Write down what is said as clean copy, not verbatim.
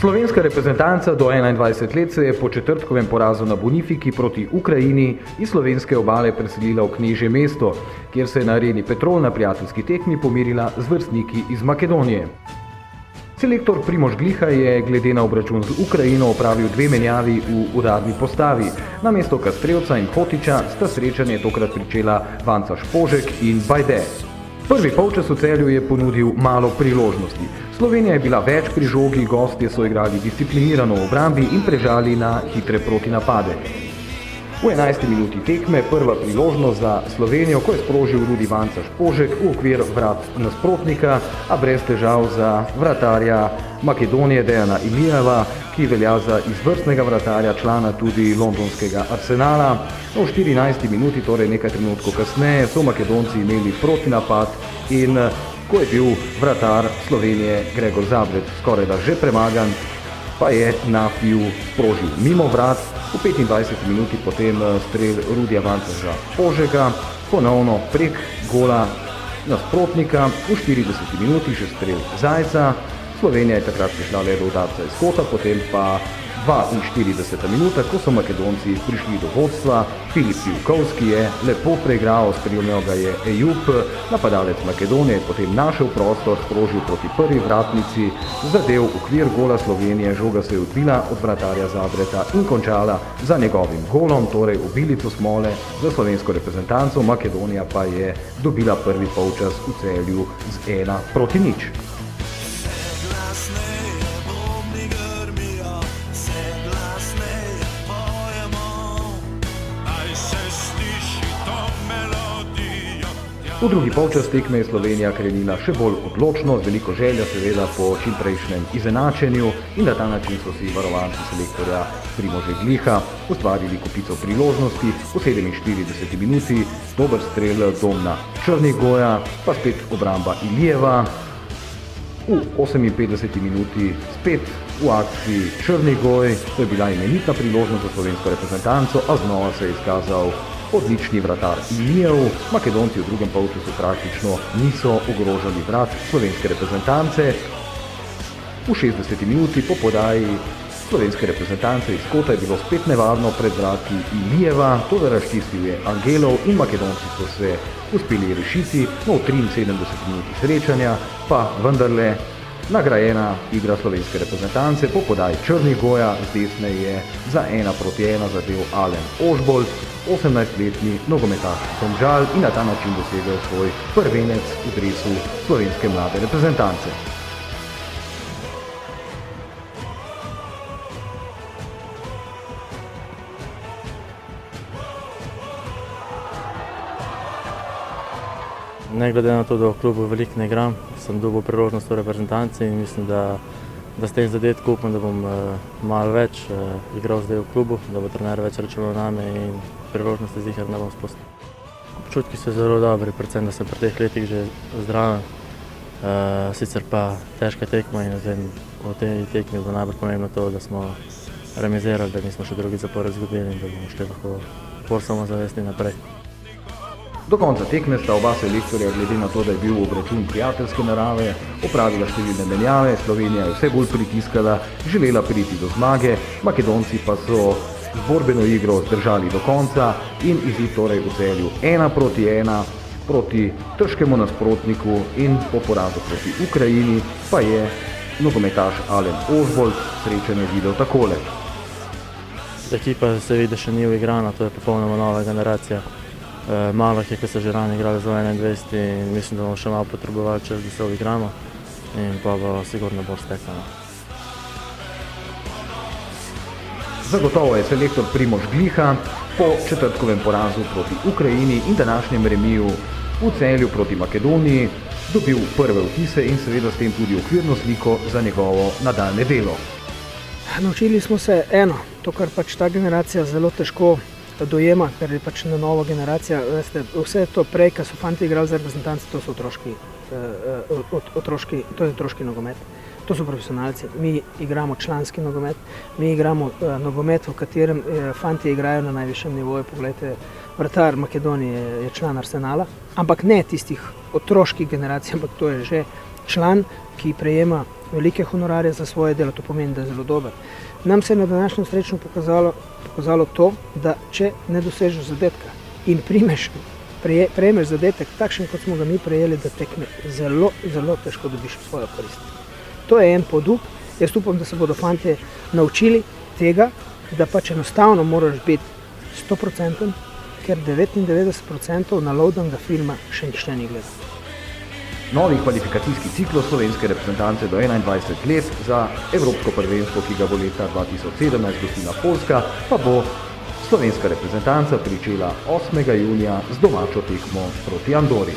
Slovenska reprezentanca do 21 let se je po četrtkovem porazu na Bonifiki proti Ukrajini iz slovenske obale preselila v Knežje mesto, kjer se je na areni Petrol na prijateljski tekmi pomirila z vrstniki iz Makedonije. Selektor Primož Gliha je glede na obračun z Ukrajino opravil dve menjavi v udarni postavi. Namesto Kastrevca in Hotiča sta srečanje tokrat pričela Vanca Špožek in Bajde. Prvi polčas v Celju je ponudil malo priložnosti. Slovenija je bila več pri žogi, gostje so igrali disciplinirano v obrambi in prežali na hitre protinapade. V 11. minuti tekme prva priložnost za Slovenijo, ko je sprožil Rudi Vanca Špožek v okvir vrat nasprotnika, a brez težav za vratarja Makedonije Dejana Ilijeva, ki velja za izvrstnega vratarja, člana tudi londonskega Arsenala. V 14. minuti, torej nekaj trenutkov kasneje, so Makedonci imeli protinapad in ko je bil vratar Slovenije Gregor Zabret skoraj da že premagan, pa je Nafiu sprožil mimo vrat. V 25 minuti potem strel Rudija Vanca Špožeka, ponovno prek gola nasprotnika, v 40 minuti še strel Zajca. Slovenija je takrat prišla le do udarca iz kota, potem pa 42. minuta, ko so Makedonci prišli do vodstva. Filip Pivkovski je lepo preigral, sprejel ga je Ejup, napadalec Makedonije, potem našel prostor, sprožil proti prvi vratnici, zadev okvir gola Slovenije, žoga se je odbila od vratarja Zabreta in končala za njegovim golom, torej obilico smole za slovensko reprezentanco. Makedonija pa je dobila prvi polčas v Celju z 1-0. V drugi polčas tekme je Slovenija krenila še bolj odločno, z veliko željo seveda po čimprejšnjem izenačenju, in na ta način so si varovanci selektorja Primoža Gliha ustvarili kupico priložnosti. V 47. minuti dober strel Domna Črnigoja, pa spet obramba Ilijeva. V 58. minuti spet v akciji Črnigoj, to je bila imenitna priložnost za slovensko reprezentanco, a znova se je izkazal odlični vratar Ilijev. Makedonci v drugem polčasu praktično niso ogrožali vrat slovenske reprezentance. V 60. minuti po podaji slovenske reprezentance iz kota je bilo spet nevarno pred vrati Ilijeva, to da razčistil je Angelov in Makedonci so se uspeli rešiti. No, v 73. minuti srečanja pa vendarle nagrajena igra slovenske reprezentance. Po podaji Črnigoja z desne je za 1-1 zadev Alen Ožbolt, 18-letni nogometaš Domžal, in na ta način dosegel svoj prvenec v dresu slovenske mlade reprezentance. Ne glede na to, da v klubu veliko ne igram, sem dobil priložnost v reprezentanci in mislim, da s tem zadetkom upam, da bom malo več igral zdaj v klubu, da bo trener več računal name in priložnosti ziher ne bom spustil. Občutki so zelo dobri, predvsem, da sem pri teh letih že zdraven. Sicer pa težka tekma in v tej tekmi bo najbolj pomembno to, da smo remizirali, da nismo še drugi zapored izgubili in da bomo šli lahko bolj samozavestni naprej. Do konca tekme sta oba selektorja, glede na to, da je bil obračun prijateljske narave, opravila številne menjave. Slovenija je vse bolj pritiskala, želela priti do zmage, Makedonci pa so z borbeno igro zdržali do konca in izid torej v Celju 1-1 proti težkemu nasprotniku, in po porazu proti Ukrajini pa je nogometaš Alen Ožbolt srečanje videl takole. Ekipa se vidi, da še ni uigrana, to je popolnoma nova generacija. Malo je, ki so že rani igrali za 21 in mislim, da bomo še malo potrebovali čas, da se uigramo, in pa bo sigurno bolj stekano. Zagotovo je selektor Primož Gliha po četrtkovem porazu proti Ukrajini in današnjem remiju v Celju proti Makedoniji dobil prve vtise in seveda s tem tudi okvirno sliko za njegovo nadaljne delo. Naučili smo se eno, to kar pač ta generacija zelo težko dojema, ker je pač na novo generacija. Vse to prej, ko so fanti igrali za reprezentance, to so otroški nogomet. To so profesionalci. Mi igramo članski nogomet, mi igramo nogomet, v katerem fanti igrajo na najvišjem nivoju. Poglejte, vratar Makedonije je član Arsenala, ampak ne tistih otroških generacij, ampak to je že član, ki prejema velike honorarje za svoje delo, to pomeni, da je zelo dober. Nam se je na današnjem srečno pokazalo to, da če ne dosežeš zadetka in prejmeš zadetek takšen, kot smo ga mi prejeli, da tekme zelo, zelo težko dobiš v svojo korist. To je en poduk. Jaz upam, da se bodo fantje naučili tega, da pač enostavno moraš biti 100%, ker 99% nalodenega filma še nihče ni gledal. Novi kvalifikacijski ciklus slovenske reprezentance do 21 let za evropsko prvenstvo, ki ga bo leta 2017 gostila Poljska, pa bo slovenska reprezentanca pričela 8. junija z domačo tekmo proti Andori.